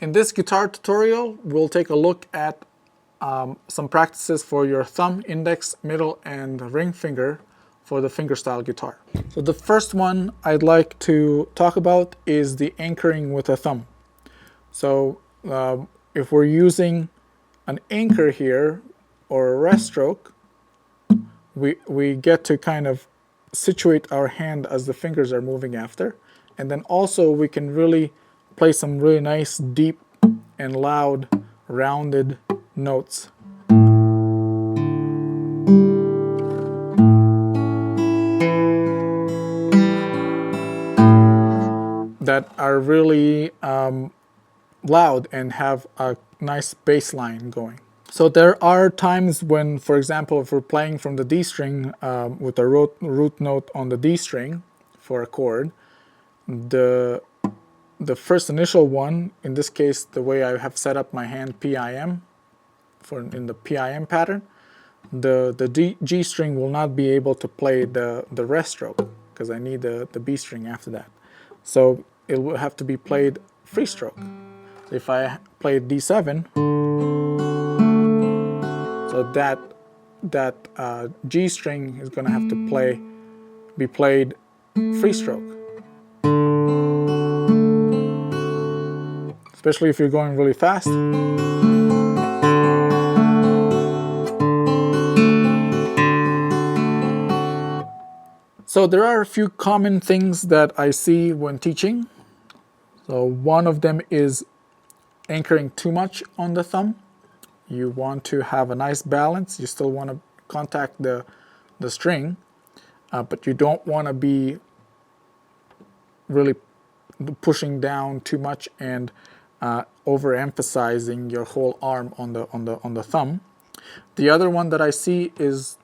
In this guitar tutorial, we'll take a look at some practices for your thumb, index, middle, and ring finger for the fingerstyle guitar. So the first one I'd like to talk about is the anchoring with a thumb. So if we're using an anchor here or a rest stroke, we get to kind of situate our hand as the fingers are moving after, and then also we can really play some really nice, deep and loud, rounded notes. That are really loud and have a nice bass line going. So there are times when, for example, if we're playing from the D string with a root note on the D string for a chord, the first initial one, in this case the way I have set up my hand PIM, in the PIM pattern, the G string will not be able to play the rest stroke because I need the B string after that. So it will have to be played free stroke. So if I play D7, so that G string is going to have to be played free stroke. Especially if you're going really fast. So there are a few common things that I see when teaching. So one of them is anchoring too much on the thumb. You want to have a nice balance. You still want to contact the string, but you don't want to be really pushing down too much and overemphasizing your whole arm on the thumb. The other one that I see is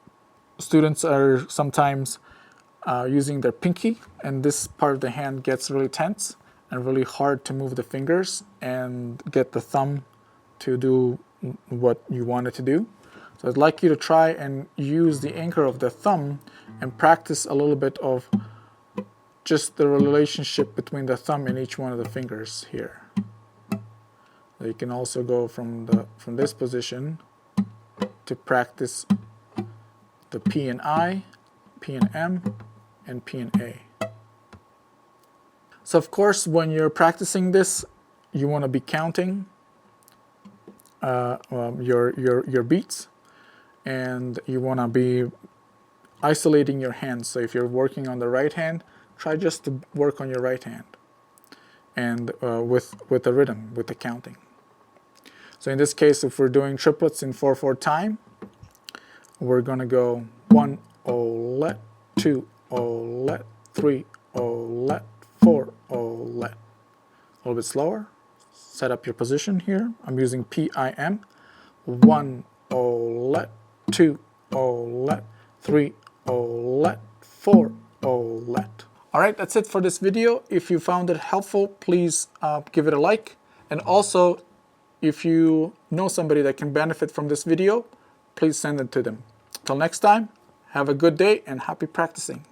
students are sometimes using their pinky, and this part of the hand gets really tense and really hard to move the fingers and get the thumb to do what you want it to do. So I'd like you to try and use the anchor of the thumb and practice a little bit of just the relationship between the thumb and each one of the fingers here. So you can also go from this position to practice the P and I, P and M, and P and A. So of course, when you're practicing this, you want to be counting your beats, and you want to be isolating your hands. So if you're working on the right hand, try just to work on your right hand, and with the rhythm, with the counting. So in this case, if we're doing triplets in 4/4 time, we're going to go 1 let, 2 let, 3 let, 4 let. A little bit slower. Set up your position here. I'm using PIM. 1 let, 2 let, 3 let, 4 let. Alright, that's it for this video. If you found it helpful, please give it a like. And also, if you know somebody that can benefit from this video, please send it to them. Till next time, have a good day and happy practicing.